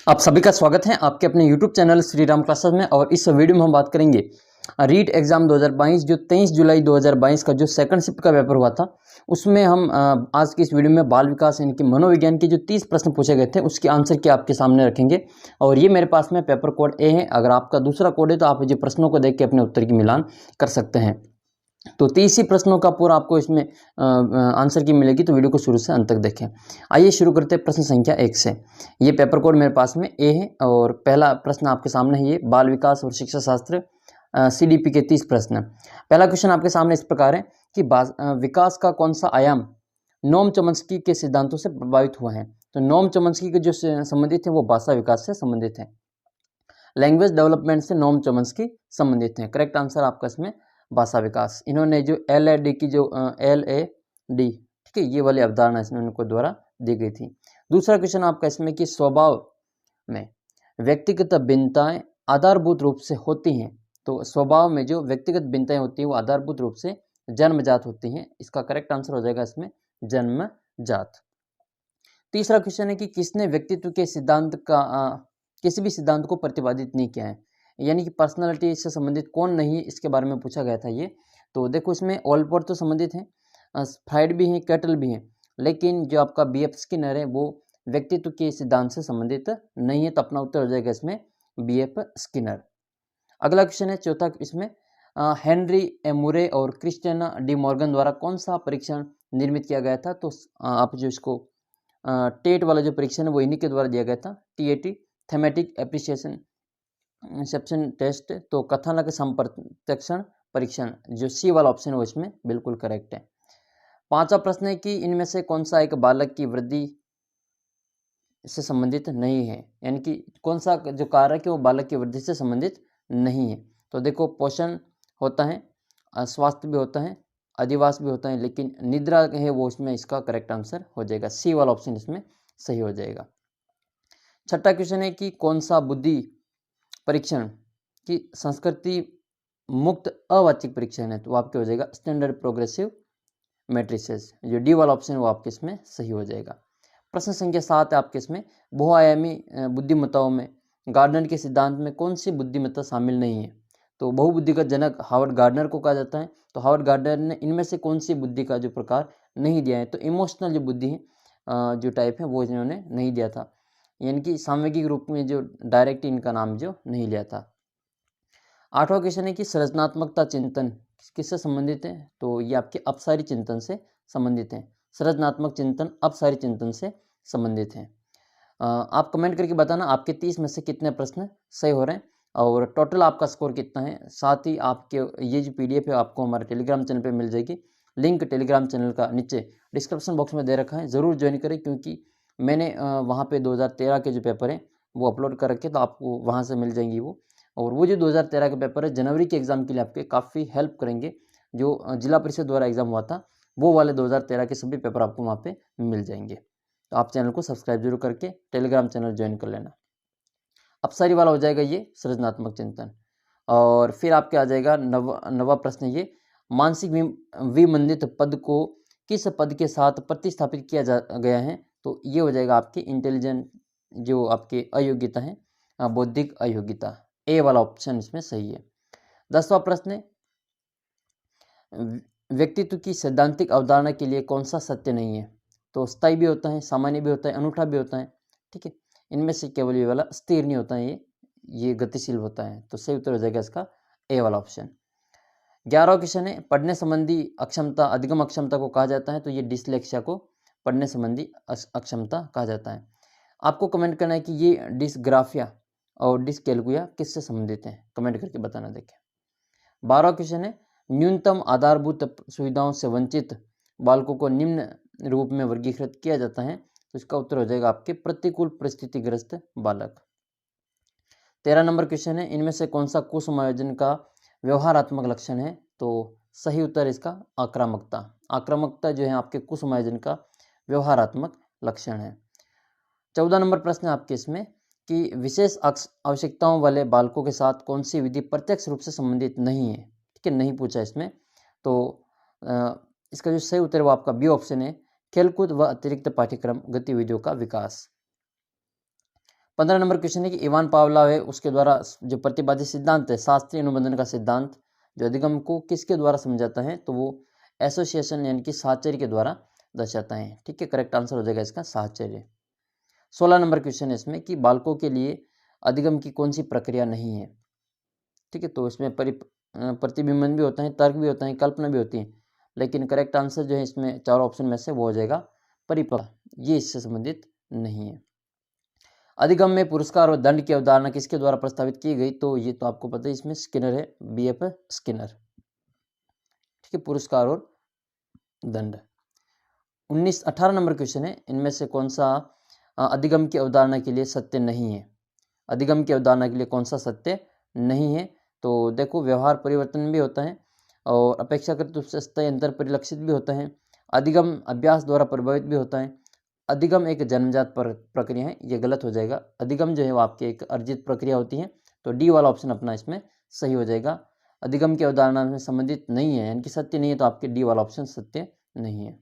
आप सभी का स्वागत है आपके अपने YouTube channel Shri Ram classes में। और इस वीडियो में हम बात करेंगे रीट एग्जाम 2022 जो 23 जुलाई 2022 का जो सेकंड शिफ्ट का पेपर हुआ था, उसमें हम आज की इस वीडियो में बाल विकास यानी कि मनोविज्ञान के जो 30 प्रश्न पूछे गए थे उसके आंसर की आपके सामने रखेंगे। और ये मेरे पास में पेपर कोड ए है। अगर आपका दूसरा कोड है तो आप जो प्रश्नों को देख के अपने उत्तर की मिलान कर सकते हैं। तो 30 ही प्रश्नों का पूरा आपको इसमें आंसर की मिलेगी, तो वीडियो को शुरू से अंत तक देखें। आइए शुरू करते हैं प्रश्न संख्या 1 से। ये पेपर कोड मेरे पास में ए है और पहला प्रश्न आपके सामने है ये बाल विकास और शिक्षा शास्त्र CDP के 30 प्रश्न। पहला क्वेश्चन आपके सामने इस प्रकार है कि विकास का कौन सा आयाम नोम चॉम्स्की के सिद्धांतों से प्रभावित हुआ है। तो नोम चॉम्स्की के जो संबंधित है वो भाषा विकास से संबंधित है। लैंग्वेज डेवलपमेंट से नोम चॉम्स्की संबंधित है। करेक्ट आंसर आपका इसमें भाषा विकास। इन्होंने जो LAD की जो LAD, ठीक है, ये वाली अवधारणा इसमें उनको द्वारा दी गई थी। दूसरा क्वेश्चन आपका इसमें कि स्वभाव में व्यक्तिगत भिन्नताएं आधारभूत रूप से होती हैं। तो स्वभाव में जो व्यक्तिगत भिन्नताएं होती हैं वो आधारभूत रूप से जन्मजात होती हैं। इसका करेक्ट आंसर हो जाएगा इसमें जन्मजात। तीसरा क्वेश्चन है कि किसने व्यक्तित्व के सिद्धांत का किसी भी सिद्धांत को प्रतिपादित नहीं किया है, यानी कि पर्सनालिटी से संबंधित कौन नहीं, इसके बारे में पूछा गया था ये। तो देखो इसमें ओलपोर्ट तो संबंधित हैं, फ्राइड भी हैं, कैटल भी हैं, लेकिन जो आपका BF स्किनर है वो व्यक्तित्व के सिद्धांत से संबंधित नहीं है। तो अपना उत्तर हो जाएगा इसमें BF स्किनर। अगला क्वेश्चन है चौथा, इसमें हेनरी मुरे और क्रिस्टियन डी मॉर्गन द्वारा कौन सा परीक्षण निर्मित किया गया था। तो आप जो इसको टेट वाला जो परीक्षण है वो इन्हीं के द्वारा दिया गया था, TAT, thematic appreciation inception test. तो कथानक संप्रत्यक्षण परीक्षण, जो C वाला ऑप्शन है वो इसमें बिल्कुल करेक्ट है। पांचवा प्रश्न है कि इनमें से कौन सा एक बालक की वृद्धि से संबंधित नहीं है, यानी कि कौन सा जो कारक है वो बालक की वृद्धि से संबंधित नहीं है। तो देखो पोषण होता है, स्वास्थ्य भी होता है, अधिवास भी होता है, लेकिन निद्रा है वो इसमें इसका करेक्ट आंसर हो जाएगा। C वाला ऑप्शन इसमें सही हो जाएगा। छठा क्वेश्चन है कि कौन सा बुद्धि परीक्षण की संस्कृति मुक्त अवाचिक परीक्षण है। तो आपके हो जाएगा स्टैंडर्ड प्रोग्रेसिव मैट्रिसेस। जो D वाला ऑप्शन है वो आपके इसमें सही हो जाएगा। प्रश्न संख्या 7 है आपके इसमें बहुआयामी बुद्धिमत्ताओं में गार्डनर के सिद्धांत में कौन सी बुद्धिमत्ता शामिल नहीं है। तो बहुबुद्धि का जनक हावर्ड गार्डनर को कहा जाता है। तो हावर्ड गार्डनर ने इनमें से कौन सी बुद्धि का जो प्रकार नहीं दिया है। तो इमोशनल जो बुद्धि है जो टाइप है वो इन्होंने नहीं दिया था, यानी कि सामयिक रूप में जो डायरेक्ट इनका नाम जो नहीं लिया था। आठवां क्वेश्चन है कि सृजनात्मकता चिंतन किससे संबंधित है। तो ये आपके अपसारी चिंतन से संबंधित है। सृजनात्मक चिंतन अपसारी चिंतन से संबंधित है। आप कमेंट करके बताना आपके 30 में से कितने प्रश्न सही हो रहे हैं और टोटल आपका स्कोर कितना है। साथ ही आपके ये जो PDF है आपको हमारे टेलीग्राम चैनल पे मिल जाएगी। लिंक टेलीग्राम चैनल का नीचे डिस्क्रिप्शन बॉक्स में दे रखा है, ज़रूर ज्वाइन करें, क्योंकि मैंने वहाँ पे 2013 के जो पेपर हैं वो अपलोड कर रखे, तो आपको वहाँ से मिल जाएंगी वो। और वो जो 2013 के पेपर है जनवरी के एग्ज़ाम के लिए आपके काफ़ी हेल्प करेंगे। जो जिला परिषद द्वारा एग्ज़ाम हुआ था वो वाले 2013 के सभी पेपर आपको वहाँ पे मिल जाएंगे। तो आप चैनल को सब्सक्राइब जरूर करके टेलीग्राम चैनल ज्वाइन कर लेना। अपसारी वाला हो जाएगा ये सृजनात्मक चिंतन। और फिर आपके आ जाएगा नवा प्रश्न, ये मानसिक विमंदित पद को किस पद के साथ प्रतिस्थापित किया गया है। तो ये हो जाएगा आपकी इंटेलिजेंट जो आपकी अयोग्यता है, बौद्धिक अयोग्यता। A वाला ऑप्शन इसमें सही है। 10वां प्रश्न है व्यक्तित्व की सैद्धांतिक अवधारणा के लिए कौन सा सत्य नहीं है। तो स्थायी भी होता है, सामान्य भी होता है, अनूठा भी होता है, ठीक है। इनमें से केवल ये वाला स्थिर नहीं होता है, ये गतिशील होता है। तो सही उत्तर हो जाएगा इसका A वाला ऑप्शन। 11वां क्वेश्चन है पढ़ने संबंधी अक्षमता अधिगम अक्षमता को कहा जाता है। तो ये डिसलेक्सिया को पढ़ने संबंधी अक्षमता कहा जाता है। आपको कमेंट करना है कि ये डिसग्राफिया और डिसकैल्कुलिया किससे संबंधित है, कमेंट करके बताना। देखें 12वां क्वेश्चन है न्यूनतम आधारभूत सुविधाओं से वंचित बालकों को निम्न रूप में वर्गीकृत किया जाता है। तो इसका उत्तर हो जाएगा आपके प्रतिकूल परिस्थितिग्रस्त बालक। 13 नंबर क्वेश्चन है इनमें से कौन सा कुसमायोजन का व्यवहारात्मक लक्षण है। तो सही उत्तर इसका आक्रामकता। आक्रामकता जो है आपके कुसमायोजन का व्यवहारात्मक लक्षण है। 14 नंबर प्रश्न है आपके इसमें कि विशेष आवश्यकताओं वाले बालकों के साथ कौन सी विधि प्रत्यक्ष रूप से संबंधित नहीं है, ठीक है, नहीं पूछा इसमें। तो इसका जो सही उत्तर है वो आपका B ऑप्शन है, खेलकूद व अतिरिक्त पाठ्यक्रम गतिविधियों का विकास। 15 नंबर क्वेश्चन है कि इवान पावलोव है उसके द्वारा जो प्रतिपादित सिद्धांत है शास्त्रीय अनुबंधन का सिद्धांत, जो अधिगम को किसके द्वारा समझाता है, तो वो एसोसिएशन यानी कि साहचर्य के द्वारा दर्शाता है। ठीक है, करेक्ट आंसर हो जाएगा इसका साहचर्य। 16 नंबर क्वेश्चन है इसमें कि बालकों के लिए अधिगम की कौन सी प्रक्रिया नहीं है। ठीक है, तो इसमें प्रतिबिंबन भी होता है, तर्क भी होता है, कल्पना भी होती है, लेकिन करेक्ट आंसर जो है इसमें चार ऑप्शन में से वो हो जाएगा परिपक्व, ये इससे संबंधित नहीं है। अधिगम में पुरस्कार और दंड की अवधारणा किसके द्वारा प्रस्तावित की गई, तो ये तो आपको पता है, इसमें स्किनर है, BF स्किनर। ठीक है, पुरस्कार और दंड। 18 नंबर क्वेश्चन है, इनमें से कौन सा अधिगम की अवधारणा के लिए सत्य नहीं है। अधिगम की अवधारणा के लिए कौन सा सत्य नहीं है, तो देखो व्यवहार परिवर्तन भी होता है और अपेक्षाकृत रूप से स्थायी अंतर परिलक्षित भी होता है। अधिगम अभ्यास द्वारा प्रभावित भी होता है। अधिगम एक जन्मजात प्रक्रिया है, ये गलत हो जाएगा। अधिगम जो है वो आपकी एक अर्जित प्रक्रिया होती है, तो डी वाला ऑप्शन अपना इसमें सही हो जाएगा। अधिगम की अवधारणा में संबंधित नहीं है यानी कि सत्य नहीं है, तो आपके डी वाला ऑप्शन सत्य नहीं है।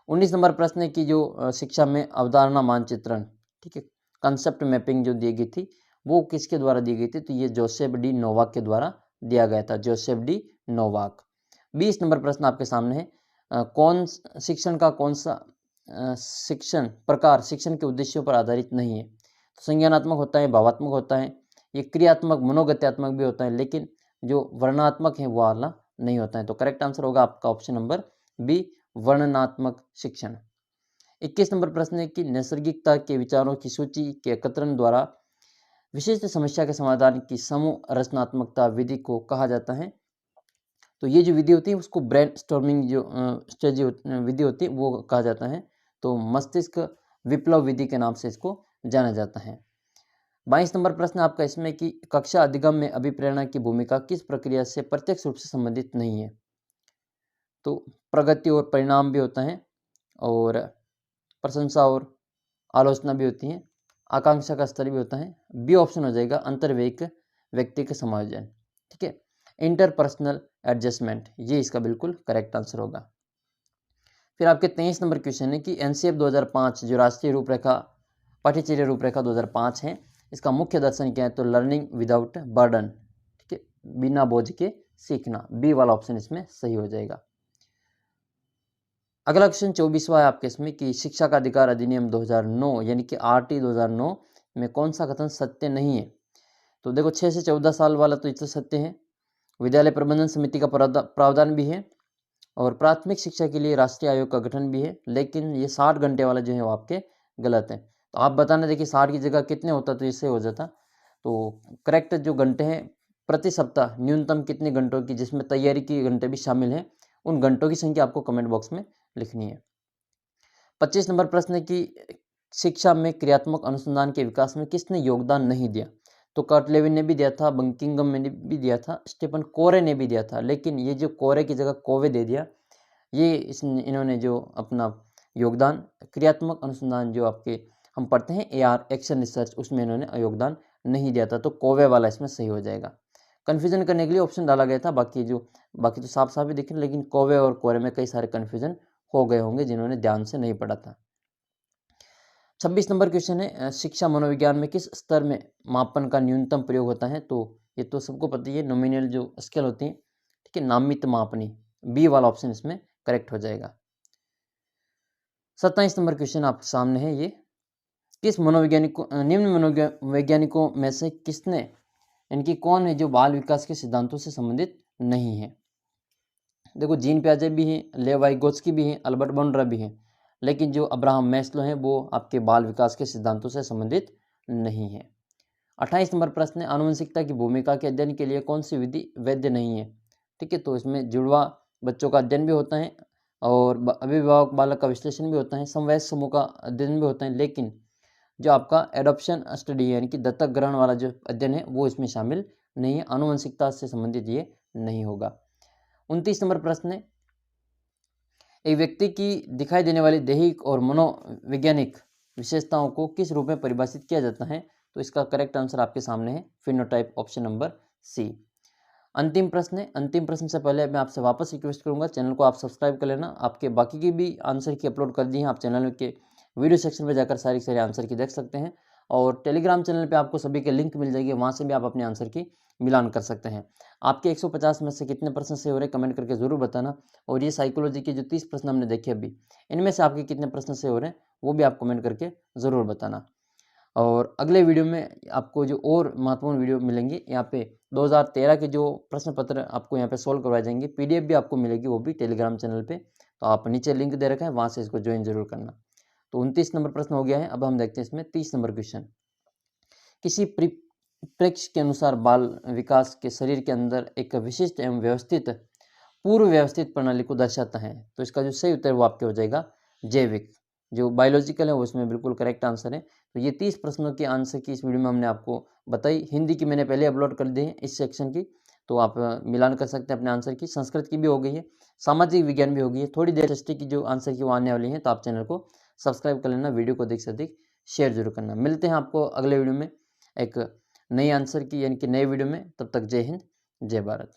19 नंबर प्रश्न है कि जो शिक्षा में अवधारणा मानचित्रण, ठीक है, कंसेप्ट मैपिंग जो दी गई थी वो किसके द्वारा दी गई थी, तो ये जोसेफ डी नोवाक के द्वारा दिया गया था, जोसेफ डी नोवाक। 20 नंबर प्रश्न आपके सामने है, कौन शिक्षण का कौन सा शिक्षण प्रकार शिक्षण के उद्देश्यों पर आधारित नहीं है, तो संज्ञानात्मक होता है, भावात्मक होता है, ये क्रियात्मक मनोगत्यात्मक भी होता है, लेकिन जो वर्णनात्मक है वो वाला नहीं होता है। तो करेक्ट आंसर होगा आपका ऑप्शन नंबर बी, वर्णनात्मक शिक्षण। 21 नंबर प्रश्न है कि नैसर्गिकता के विचारों की सूची के एकत्रण द्वारा विशिष्ट समस्या के समाधान की समूह रचनात्मकता विधि को कहा जाता है, तो ये जो विधि होती है उसको ब्रेनस्टॉर्मिंग जो स्ट्रेटजी विधि होती है वो कहा जाता है, तो मस्तिष्क विप्लव विधि के नाम से इसको जाना जाता है। 22 नंबर प्रश्न आपका इसमें कि कक्षा अधिगम में अभिप्रेरणा की भूमिका किस प्रक्रिया से प्रत्यक्ष रूप से संबंधित नहीं है, तो प्रगति और परिणाम भी होता है और प्रशंसा और आलोचना भी होती है, आकांक्षा का स्तर भी होता है। बी ऑप्शन हो जाएगा अंतर्वैयिक व्यक्ति के समायोजन। ठीक है, इंटरपर्सनल एडजस्टमेंट, ये इसका बिल्कुल करेक्ट आंसर होगा। फिर आपके 23 नंबर क्वेश्चन है कि एनसीएफ 2005 जो राष्ट्रीय रूपरेखा पाठ्यचर्या रूपरेखा 2005 है, इसका मुख्य दर्शन क्या है, तो लर्निंग विदाउट बर्डन, ठीक है, बिना बोझ के सीखना, बी वाला ऑप्शन इसमें सही हो जाएगा। अगला क्वेश्चन 24वां है आपके इसमें कि शिक्षा का अधिकार अधिनियम 2009 यानी कि RT 2009 में कौन सा कथन सत्य नहीं है, तो देखो 6 से 14 साल वाला तो इससे सत्य है, विद्यालय प्रबंधन समिति का प्रावधान भी है और प्राथमिक शिक्षा के लिए राष्ट्रीय आयोग का गठन भी है, लेकिन ये 60 घंटे वाला जो है वो आपके गलत है। तो आप बताना देखिए 60 की जगह कितने होता तो इससे हो जाता, तो करेक्ट जो घंटे हैं प्रति सप्ताह न्यूनतम कितने घंटों की, जिसमें तैयारी की घंटे भी शामिल हैं, उन घंटों की संख्या आपको कमेंट बॉक्स में लिखनी है। 25 नंबर प्रश्न है कि शिक्षा में क्रियात्मक अनुसंधान के विकास में किसने योगदान नहीं दिया, तो कर्ट लेविन ने भी दिया था, बंकिंगम ने भी दिया था, स्टीफन कोरे ने भी दिया था, लेकिन ये जो कोरे की जगह कोवे दे दिया, ये इन्होंने जो अपना योगदान क्रियात्मक अनुसंधान जो आपके हम पढ़ते हैं AR एक्शन रिसर्च, उसमें इन्होंने योगदान नहीं दिया था, तो कोवे वाला इसमें सही हो जाएगा। कन्फ्यूजन करने के लिए ऑप्शन डाला गया था, बाकी तो साफ साफ ही दिख रहे, लेकिन कोवे और कोरे में कई सारे कन्फ्यूजन हो गए होंगे जिन्होंने ध्यान से नहीं पढ़ा था। 26 नंबर क्वेश्चन है, शिक्षा मनोविज्ञान में किस स्तर में मापन का न्यूनतम प्रयोग होता है, तो ये तो सबको पता ही है, नॉमिनल जो स्केल होती है, ठीक है, नामित मापनी, बी वाला ऑप्शन इसमें करेक्ट हो जाएगा। 27 नंबर क्वेश्चन आपके सामने है, ये किस मनोवैज्ञानिकों निम्न मनोवैज्ञानिकों में से किसने इनकी कौन है जो बाल विकास के सिद्धांतों से संबंधित नहीं है, देखो जीन प्याजे भी हैं, लेव वाइगोत्स्की भी हैं, अल्बर्ट बॉन्ड्रा भी हैं, लेकिन जो अब्राहम मैस्लो हैं वो आपके बाल विकास के सिद्धांतों से संबंधित नहीं है। 28 नंबर प्रश्न है, आनुवंशिकता की भूमिका के अध्ययन के लिए कौन सी विधि वैध नहीं है, ठीक है, तो इसमें जुड़वा बच्चों का अध्ययन भी होता है और अभिभावक बालक का विश्लेषण भी होता है, समवयस्क समूह का अध्ययन भी होता है, लेकिन जो आपका एडॉप्शन स्टडी यानी कि दत्तक ग्रहण वाला जो अध्ययन है वो इसमें शामिल नहीं है, आनुवंशिकता से संबंधित ये नहीं होगा। 29 नंबर प्रश्न है, एक व्यक्ति की दिखाई देने वाली दैहिक और मनोवैज्ञानिक विशेषताओं को किस रूप में परिभाषित किया जाता है, तो इसका करेक्ट आंसर आपके सामने है फिनोटाइप, ऑप्शन नंबर सी। अंतिम प्रश्न है, अंतिम प्रश्न से पहले मैं आपसे वापस रिक्वेस्ट करूंगा चैनल को आप सब्सक्राइब कर लेना, आपके बाकी की भी आंसर की अपलोड कर दी हैं, आप चैनल के वीडियो सेक्शन में जाकर सारी आंसर की देख सकते हैं। और टेलीग्राम चैनल पे आपको सभी के लिंक मिल जाएगी, वहाँ से भी आप अपने आंसर की मिलान कर सकते हैं। आपके 150 में से कितने प्रश्न सही हो रहे हैं कमेंट करके ज़रूर बताना। और ये साइकोलॉजी के जो 30 प्रश्न हमने देखे अभी, इनमें से आपके कितने प्रश्न सही हो रहे हैं वो भी आप कमेंट करके ज़रूर बताना। और अगले वीडियो में आपको जो और महत्वपूर्ण वीडियो मिलेंगे, यहाँ पे 2013 के जो प्रश्न पत्र आपको यहाँ पे सोल्व करवाए जाएंगे, PDF भी आपको मिलेगी, वो भी टेलीग्राम चैनल पे। तो आप नीचे लिंक दे रखा है, वहाँ से इसको ज्वाइन जरूर करना। तो 29 नंबर प्रश्न हो गया है। अब हम देखते हैं इसमें 30 नंबर क्वेश्चन। किसी परिप्रेक्ष्य के अनुसार बाल विकास के शरीर के अंदर एक विशिष्ट एवं व्यवस्थित पूर्व व्यवस्थित प्रणाली को दर्शाता है। तो इसका जो सही उत्तर वो आपके हो जाएगा जैविक। जो बायोलॉजिकल है वो इसमें बिल्कुल करेक्ट आंसर है। तो ये 30 प्रश्नों के आंसर की इस वीडियो में हमने आपको बताई। हिंदी की मैंने पहले अपलोड कर दी है इस सेक्शन की, तो आप मिलान कर सकते हैं अपने आंसर की। संस्कृत की भी हो गई है, सामाजिक विज्ञान भी हो गई है। थोड़ी देर हिस्ट्री की जो आंसर की वो आने वाली है, तो आप चैनल को सब्सक्राइब कर लेना, वीडियो को अधिक से अधिक शेयर जरूर करना। मिलते हैं आपको अगले वीडियो में एक नई आंसर की यानी कि नए वीडियो में। तब तक जय हिंद, जय भारत।